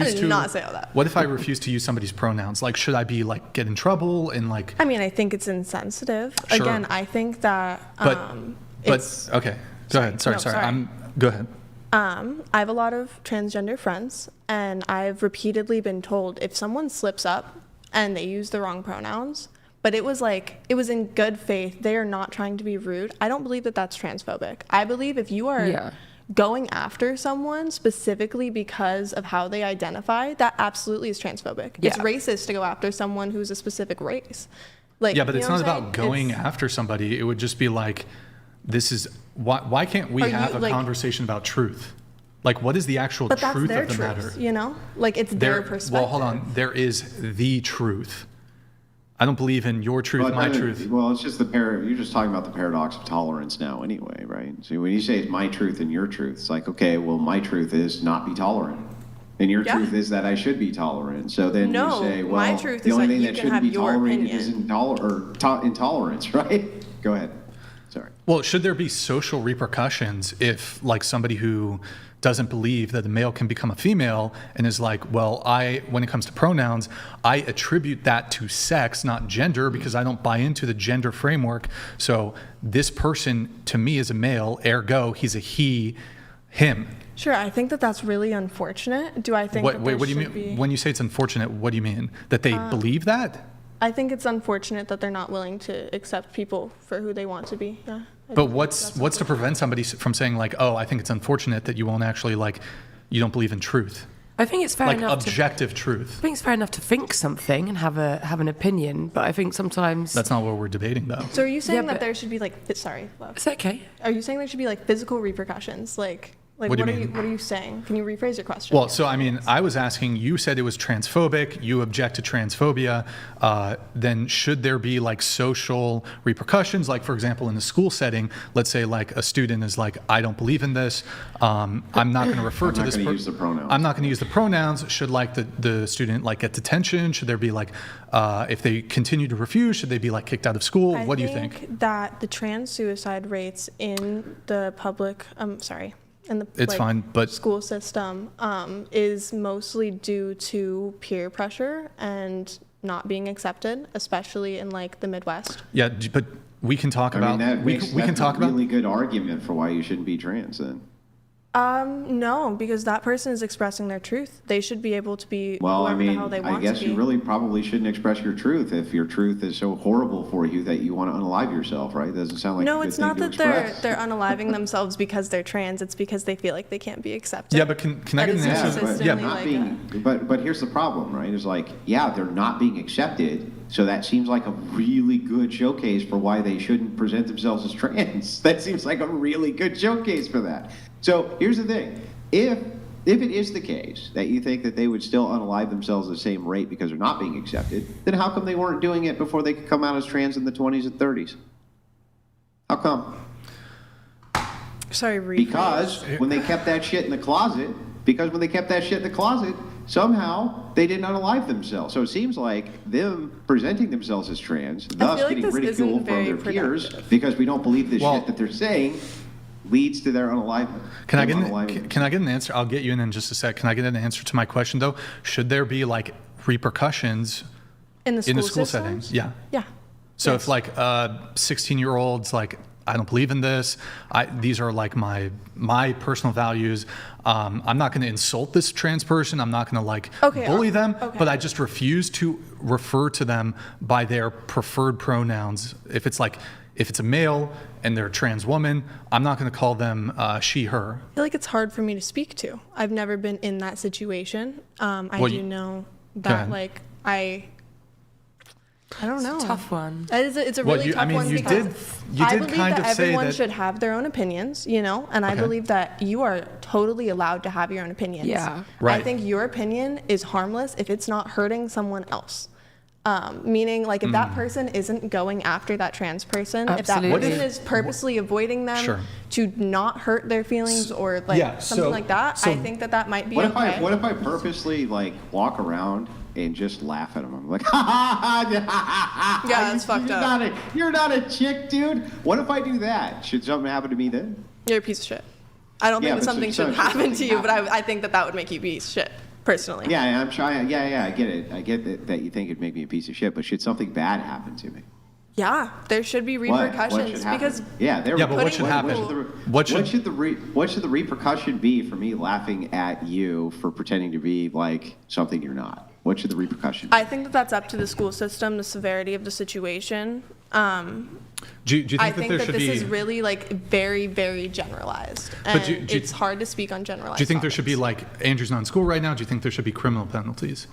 I did not say all that. What if I refuse to use somebody's pronouns? Like, should I be like get in trouble and like? I mean, I think it's insensitive. Sure. Again, I think that. But okay, go ahead. Sorry. Go ahead. I have a lot of transgender friends, and I've repeatedly been told if someone slips up and they use the wrong pronouns, but it was in good faith, they are not trying to be rude. I don't believe that that's transphobic. I believe if you are going after someone specifically because of how they identify, that absolutely is transphobic. It's racist to go after someone who's a specific race. Like, but it's not about going after somebody. It would just be like, this is why can't we have a conversation about truth? Like, what is the actual truth of the matter? You know, like it's their perspective. Well, hold on. There is the truth. I don't believe in your truth, my truth. Well, it's just you're just talking about the paradox of tolerance now anyway, right? So when you say it's my truth and your truth, it's like, okay, well, my truth is not be tolerant. And your truth is that I should be tolerant. So then you say, well, my truth the is only that thing you that can shouldn't have be your tolerated opinion. is intolerance, right? Go ahead. Sorry. Well, should there be social repercussions if, like, somebody who doesn't believe that a male can become a female and is like, well, when it comes to pronouns, I attribute that to sex, not gender, because I don't buy into the gender framework. So this person to me is a male, ergo he's a he, him. Sure, I think that that's really unfortunate. Do I think what do you mean? When you say it's unfortunate, what do you mean? That they believe that? I think it's unfortunate that they're not willing to accept people for who they want to be. Yeah. But what's to prevent somebody from saying like, oh, I think it's unfortunate that you won't actually you don't believe in truth. I think it's fair enough. Like objective truth. I think it's fair enough to think something and have an opinion, but I think sometimes that's not what we're debating though. So are you saying that there should be sorry, love. It's okay. Are you saying there should be physical repercussions? What are you saying? Can you rephrase your question? Well, so I mean, I was asking, you said it was transphobic, you object to transphobia, then should there be social repercussions? Like, for example, in the school setting, let's say a student is like, I don't believe in this, I'm not going to refer to this. I'm not going to use the pronouns. Should the student get detention? Should there be if they continue to refuse, should they be kicked out of school? What do you think? I think that the trans suicide rates in the public, in the school system is mostly due to peer pressure and not being accepted, especially in the Midwest. Yeah, but we can talk about that's a really good argument for why you shouldn't be trans then. No, because that person is expressing their truth. They should be able to be whoever the hell they want to be. I guess you really probably shouldn't express your truth if your truth is so horrible for you that you want to unalive yourself, right? It doesn't sound like a good thing to express. No, it's not that they're unaliving themselves because they're trans. It's because they feel like they can't be accepted. Yeah, but can I get an answer? But here's the problem, right? It's they're not being accepted. So that seems like a really good showcase for why they shouldn't present themselves as trans. That seems like a really good showcase for that. So here's the thing. If it is the case that you think that they would still unalive themselves at the same rate because they're not being accepted, then how come they weren't doing it before they could come out as trans in the 20s and 30s? How come? Sorry, Because when they kept that shit in the closet, somehow they didn't unalive themselves. So it seems like them presenting themselves as trans, thus getting ridiculed from their peers because we don't believe this shit that they're saying, leads to their unalivement. Can I get an answer? I'll get you in just a sec. Can I get an answer to my question though? Should there be repercussions in the school settings? Yeah. Yeah. So if 16-year-olds I don't believe in this. These are my personal values. I'm not going to insult this trans person. I'm not going to bully them. Okay. But I just refuse to refer to them by their preferred pronouns. If it's a male and they're a trans woman, I'm not going to call them she, her. I feel like it's hard for me to speak to. I've never been in that situation. I do know that I don't know. It's a tough one. It's a really tough one because I believe kind that of say everyone that should have their own opinions, and I believe that you are totally allowed to have your own opinions. Yeah. Right. I think your opinion is harmless if it's not hurting someone else. Meaning, if that person isn't going after that trans person, Absolutely. if that person is purposely avoiding them to not hurt their feelings or something like that, I think that might be okay. What if I purposely walk around and just laugh at them? I'm like, ha ha ha! Yeah, that's fucked up. You're not a chick, dude. What if I do that? Should something happen to me then? You're a piece of shit. I don't think that something should happen to you, but I think that would make you a piece of shit. personally. Yeah, I'm trying. Yeah, I get it. I get that you think it'd make me a piece of shit, but should something bad happen to me? Yeah, there should be repercussions What should happen? because Yeah, but what should happen? What should the repercussion be for me laughing at you for pretending to be like something you're not? What should the repercussion be? I think that that's up to the school system, the severity of the situation. Do you think I that think there that should this be? is really like very, very generalized, and do you- it's hard to speak on generalized. Do you think there should be topics. like Andrew's not in school right now? Do you think there should be criminal penalties?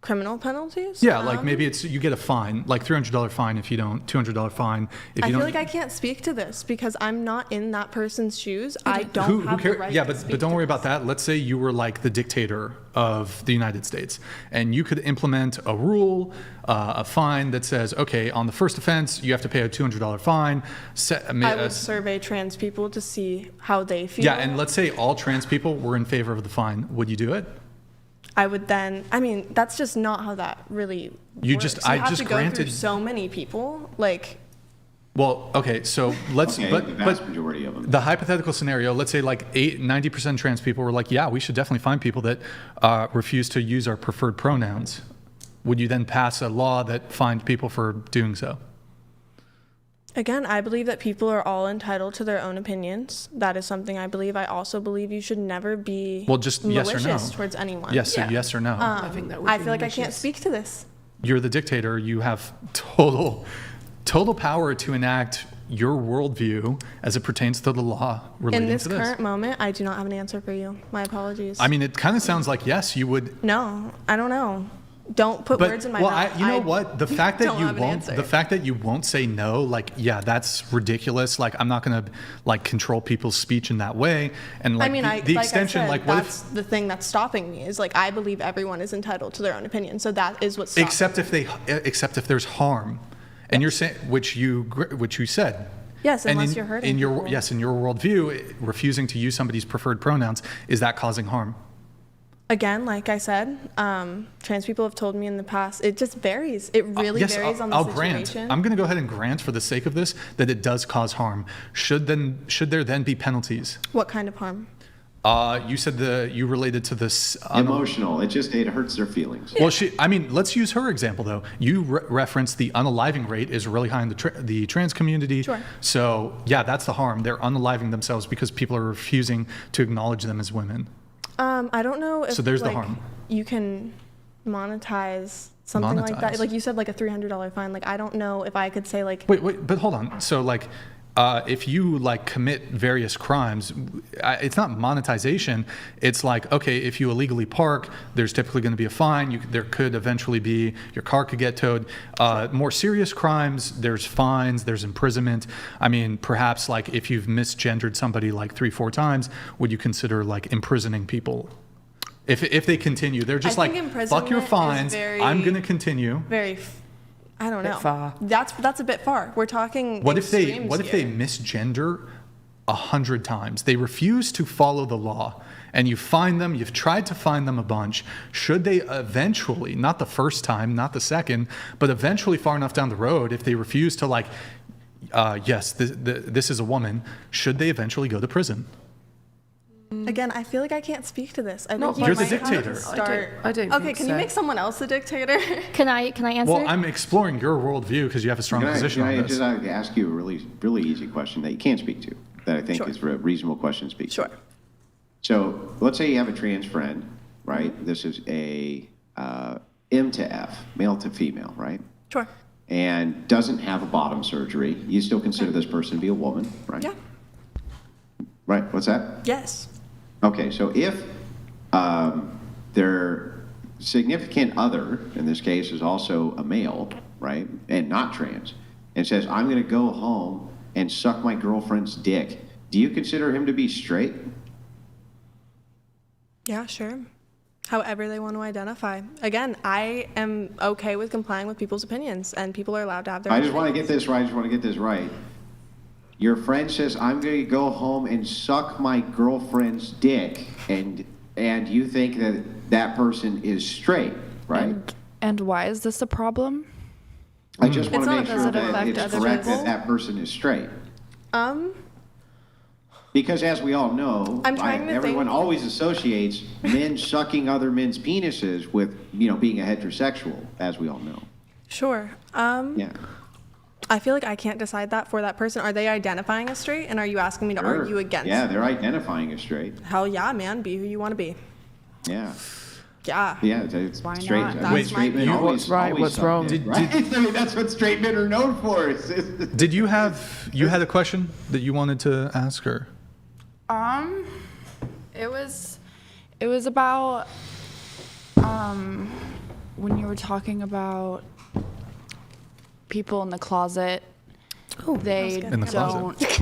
Criminal penalties? Yeah, like maybe it's you get a fine, like $300 fine if you don't, $200 fine if I you feel don't. like I can't speak to this because I'm not in that person's shoes. I don't who have cares? the right Yeah, to but speak don't to worry this. about that. Let's say you were like the dictator of the United States, and you could implement a rule, a fine that says, okay, on the first offense, you have to pay a $200 fine. I would survey trans people to see how they feel. Yeah, and let's say all trans people were in favor of the fine. Would you do it? I would then. I mean, that's just not how that really. You works. just- You I have just to go through granted- so many people. Like, Well, okay, so let's, Okay, but the vast majority of them. the hypothetical scenario, let's say like 90% trans people were like, yeah, we should definitely find people that refuse to use our preferred pronouns. Would you then pass a law that fined people for doing so? again, I believe that people are all entitled to their own opinions. That is something I believe. I also believe you should never be Well, just yes or no. malicious towards anyone. Yes, so Yeah. yes or no. I think that would I be feel like I can't malicious. speak to this. You're the dictator. You have total power to enact your worldview as it pertains to the law relating In this to this. current moment, I do not have an answer for you. My apologies. I mean, it kind of sounds like yes, you would. No, I don't know. Don't put But words in my well, mouth. you know what? The fact that don't you have an won't, answer. the fact that you won't say no, like, yeah, that's ridiculous. Like, I'm not gonna like control people's speech in that way. And like I mean, the like extension, I said, like, what that's if? the thing that's stopping me is like I believe everyone is entitled to their own opinion. So that is what's stopping Except if there's harm, and you're saying which you said. Yes, And unless you're hurting in your people. yes, in your worldview, refusing to use somebody's preferred pronouns, is that causing harm? Again, like I said, trans people have told me in the past, it just varies. It really Yes, varies on the I'll situation. grant. I'm going to go ahead and grant, for the sake of this, that it does cause harm. Should there then be penalties? What kind of harm? You said you related to this. Emotional. It hurts their feelings. Well, let's use her example though. You referenced the unaliving rate is really high in the trans community. Sure. So yeah, that's the harm. They're unaliving themselves because people are refusing to acknowledge them as women. I don't know if So there's the like, harm. you can monetize something like Monetize. that. Like you said, like a $300 fine. Like I don't know if I could say like Wait, but hold on. So like, if you like commit various crimes, it's not monetization. It's like, okay, if you illegally park, there's typically going to be a fine. There could eventually be, your car could get towed. More serious crimes, there's fines, there's imprisonment. I mean, perhaps like if you've misgendered somebody like 3-4 times, would you consider like imprisoning people? If they continue, they're just I like, think fuck your imprisonment is fines, very- I'm going to continue. I don't Bit know. far. That's a bit far. We're talking What if they extremes here. misgender 100 times? They refuse to follow the law, and you find them. You've tried to find them a bunch. Should they eventually, not the first time, not the second, but eventually far enough down the road, if they refuse to like, yes, this is a woman, should they eventually go to prison? Again, I feel like I can't speak to this. I No, think you You're the might have to dictator. Start. I don't Okay, think can so. you make someone else the dictator? Can I answer? Well, I'm exploring your worldview because you have a strong position Can I on this. just ask you a really easy question that you can't speak to, that I think Sure. is a reasonable question to speak to? Sure. So let's say you have a trans friend, right? This is a M to F, male to female, right? Sure. And doesn't have a bottom surgery. You still consider this person to be a woman, right? Yeah. Right, what's that? Yes. Okay, so if their significant other, in this case, is also a male, right, and not trans, and says, I'm going to go home and suck my girlfriend's dick, do you consider him to be straight? Yeah, sure. However they want to identify. Again, I am okay with complying with people's opinions, and people are allowed to have their I just want to get this right. Your friend says, I'm going to go home and suck my girlfriend's dick, and you think that person is straight, right? And why is this a problem? I just want It's to not- make does sure it that affect it's other correct people? that person is straight. Because as we all know, I'm trying to everyone think. always associates men sucking other men's penises with, being a heterosexual, as we all know. Sure. Yeah. I feel like I can't decide that for that person. Are they identifying as straight, and are you asking me to Sure. argue against? Yeah, they're identifying as straight. Hell yeah, man. Be who you want to be. Yeah. Yeah. Yeah, it's Why straight. not? I mean, That's straight my men view. always, What's right, always what's suck wrong? dick, right? I mean, that's what straight men are known for. Did you had a question that you wanted to ask her? It was about when you were talking about people in the closet. They In the closet.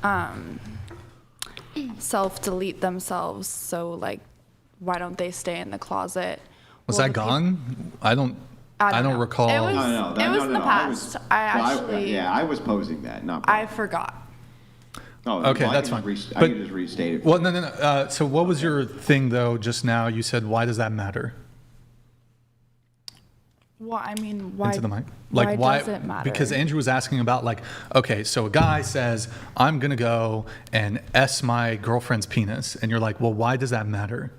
don't self-delete themselves. So like, why don't they stay in the closet? Was Well, that the peop- gone? I don't know. recall. It was, No, it was in the past. I was posing that, not. I forgot. Oh, Okay, well, I that's can fine. just I But- can just restate it. Well, no. So what was your thing though? Just now you said, why does that matter? Well, I mean, why? Into the mic. Why does it matter? Because Andrew was asking about okay, so a guy says, I'm gonna go and S my girlfriend's penis, and you're like, well, why does that matter?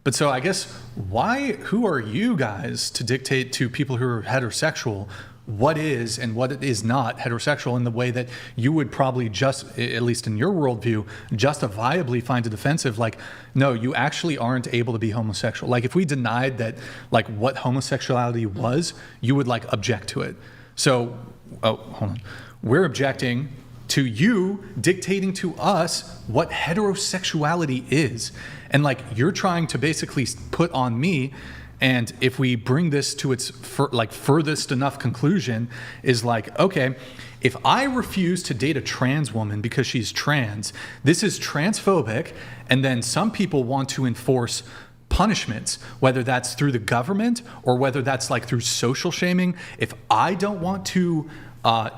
But so I guess who are you guys to dictate to people who are heterosexual what is and what is not heterosexual in the way that you would probably just, at least in your worldview, justifiably find it offensive? Like, no, you actually aren't able to be homosexual. Like, if we denied that, what homosexuality was, you would object to it. So, hold on. We're objecting to you dictating to us what heterosexuality is. And you're trying to basically put on me. And if we bring this to its furthest enough conclusion is okay, if I refuse to date a trans woman because she's trans, this is transphobic. And then some people want to enforce punishments, whether that's through the government or whether that's through social shaming. If I don't want to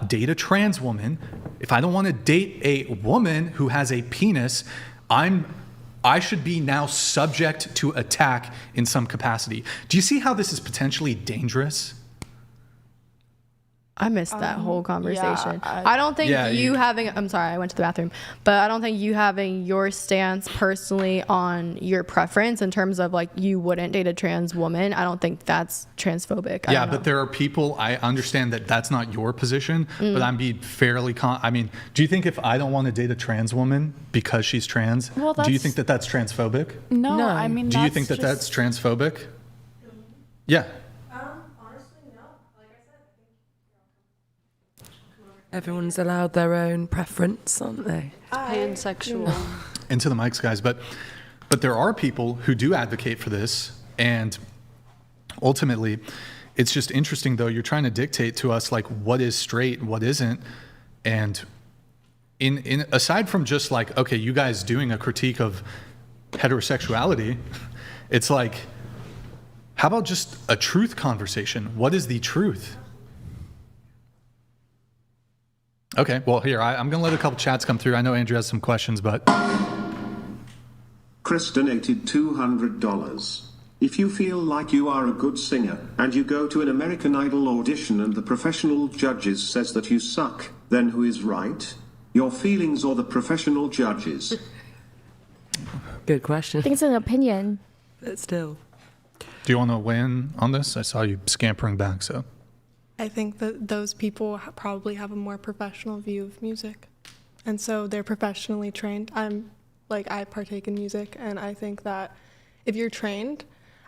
date a trans woman, if I don't want to date a woman who has a penis, I should be now subject to attack in some capacity. Do you see how this is potentially dangerous? I missed that whole conversation. I I don't think Yeah, you having, I'm sorry, I went to the bathroom, but I don't think you having your stance personally on your preference in terms of you wouldn't date a trans woman, I don't think that's transphobic. I Yeah, don't know. but there are people, I understand that that's not your position, but I'm being fairly, do you think if I don't want to date a trans woman because she's trans, Well, do you that's- think that that's transphobic? No, No. I mean, Do you think that that's transphobic? Yeah. Honestly, no. Like I said, Everyone's allowed their own preference, aren't they? pansexual. Into the mics, guys. But there are people who do advocate for this, and ultimately, it's just interesting though. You're trying to dictate to us what is straight, and what isn't, and in aside from just okay, you guys doing a critique of heterosexuality, it's how about just a truth conversation? What is the truth? Okay, well, here, I'm going to let a couple chats come through. I know Andrew has some questions, but... Chris donated $200. If you feel like you are a good singer, and you go to an American Idol audition and the professional judges says that you suck, then who is right? Your feelings or the professional judges? Good question. I think it's an opinion. But still. Do you want to weigh in on this? I saw you scampering back, so... I think that those people probably have a more professional view of music. And so they're professionally trained. I partake in music, and I think that if you're trained,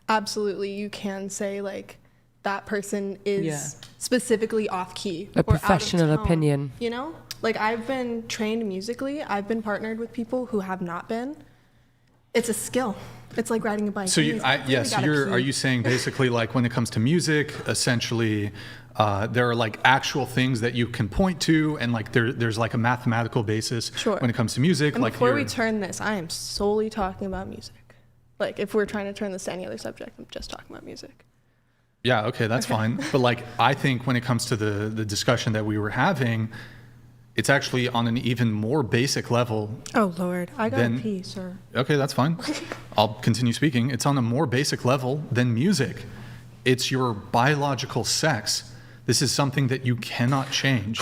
absolutely you can say that person is Yeah. specifically off key. A or out of professional tone, opinion. You know? I've been trained musically. I've been partnered with people who have not been. It's a skill. It's like riding a bike. So You really gotta are keep- you saying basically when it comes to music, essentially there are actual things that you can point to, and there's a mathematical basis Sure. when it comes to music. And before we turn this, I am solely talking about music. If we're trying to turn this to any other subject, I'm just talking about music. Yeah, okay, that's fine. But I think when it comes to the discussion that we were having, it's actually on an even more basic level. Oh Lord, I gotta Then- pee, sir. Okay, that's fine. I'll continue speaking. It's on a more basic level than music. It's your biological sex. This is something that you cannot change.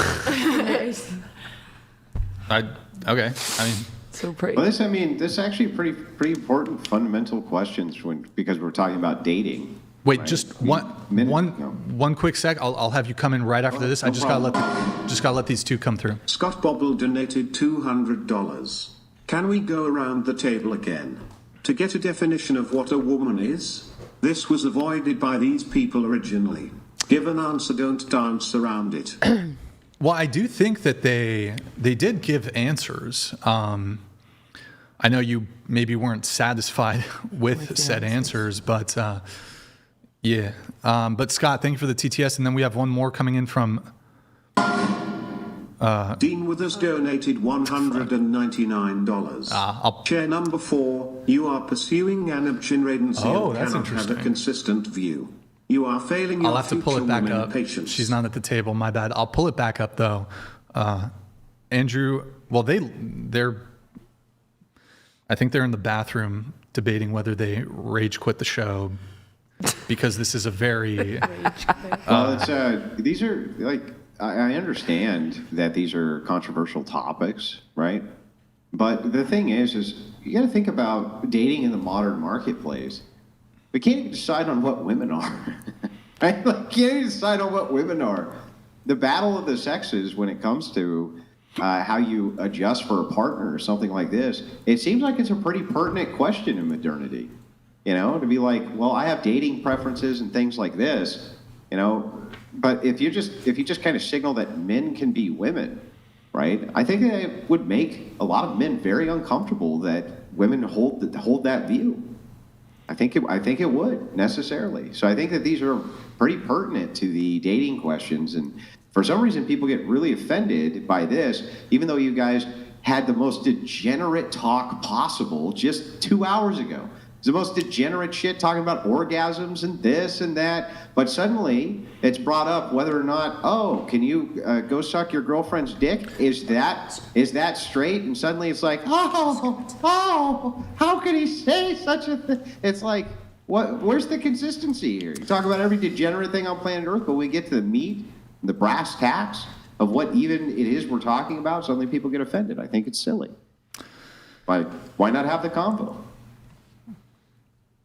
Okay. I mean, So pretty. Well, this is actually pretty important fundamental questions because we're talking about dating. Wait, right? just I mean, one quick sec. I'll have you come in right after this. I just gotta let these two come through. Scott Bobble donated $200. Can we go around the table again? To get a definition of what a woman is? This was avoided by these people originally. Give an answer, don't dance around it. Well, I do think that they did give answers. I know you maybe weren't satisfied with said answers, but yeah. But Scott, thank you for the TTS, and then we have one more coming in from. Dean Withers donated $199. Chair number 4, you are pursuing an obscuratency and that's cannot have interesting. a consistent view. You are failing your I'll have to pull it back women up. patience. She's not at the table. My bad. I'll pull it back up though. Andrew, well, they're. I think they're in the bathroom debating whether they rage quit the show because this is a very. Well, these are like I understand that these are controversial topics, right? But the thing is you got to think about dating in the modern marketplace. We can't even decide on what women are, right? Like, can't even decide on what women are. The battle of the sexes when it comes to how you adjust for a partner or something like this, it seems like it's a pretty pertinent question in modernity. You know, to be like, well, I have dating preferences and things like this, you know, but if you just kind of signal that men can be women, right? I think that it would make a lot of men very uncomfortable that women hold that view. I think it would necessarily. So I think that these are pretty pertinent to the dating questions, and for some reason people get really offended by this, even though you guys had the most degenerate talk possible just 2 hours ago. It's the most degenerate shit talking about orgasms and this and that, but suddenly it's brought up whether or not, oh, can you go suck your girlfriend's dick? Is that straight? And suddenly it's like, oh, how can he say such a thing? It's like, where's the consistency here? You talk about every degenerate thing on planet Earth, but when we get to the meat, the brass tacks of what even it is we're talking about, suddenly people get offended. I think it's silly. But why not have the combo?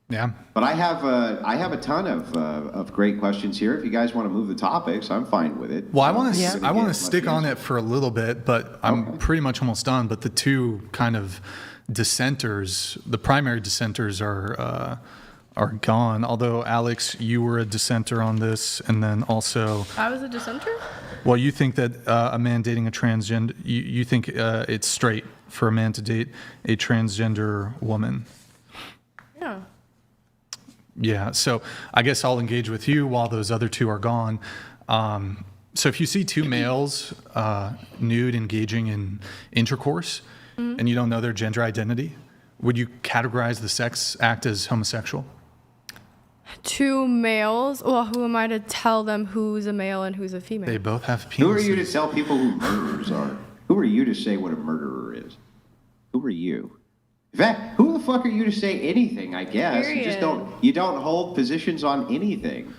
Yeah. But I have a ton of great questions here. If you guys want to move the topics, I'm fine with it. Well, I want to stick on it for a little bit, but I'm pretty much almost done. But the two kind of dissenters, the primary dissenters are gone. Although Alex, you were a dissenter on this, and then also I was a dissenter? well, you think that a man dating a transgender, you think it's straight for a man to date a transgender woman. Yeah. Yeah, so I guess I'll engage with you while those other two are gone. So if you see two males nude engaging in intercourse and you don't know their gender identity, would you categorize the sex act as homosexual? Two males? Well, who am I to tell them who's a male and who's a female? They both have penises. Who are you to tell people who murderers are? Who are you to say what a murderer is? Who are you? In fact, who the fuck are you to say anything, I guess? Period. You don't hold positions on anything.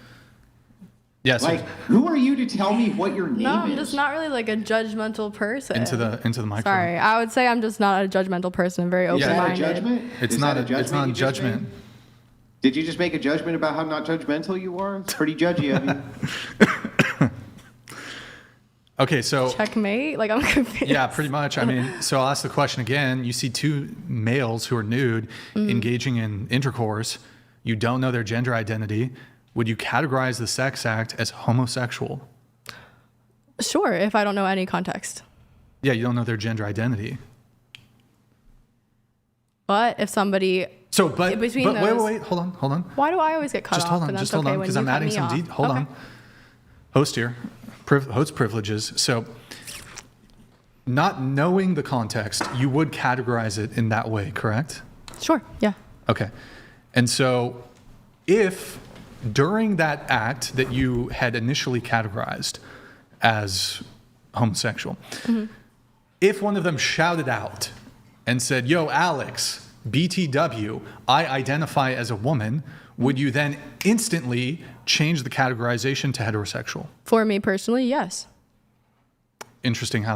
Yes. Like, who are you to tell me what your name No, I'm is? just not really like a judgmental person. into the microphone. Sorry, I would say I'm just not a judgmental person. I'm very Is that a open-minded. judgment? It's Is not that a it's not a you just judgment. made? Did you just make a judgment about how not judgmental you are? It's pretty judgy of you. Okay, so Checkmate? Like, I'm confused. yeah, pretty much. I mean, so I'll ask the question again. You see two males who are nude engaging in intercourse. You don't know their gender identity. Would you categorize the sex act as homosexual? Sure, if I don't know any context. Yeah, you don't know their gender identity. But if somebody... So, but Between those- wait, hold on. Why do I always get cut Just off? hold on, And just that's hold okay on, when because you I'm cut adding me some off? hold Okay. on. Host here, host privileges. So, not knowing the context, you would categorize it in that way, correct? Sure, yeah. Okay. And so, if during that act that you had initially categorized as homosexual, if one of them shouted out and said, "Yo, Alex, BTW, I identify as a woman," would you then instantly change the categorization to heterosexual? For me personally, yes. Interesting how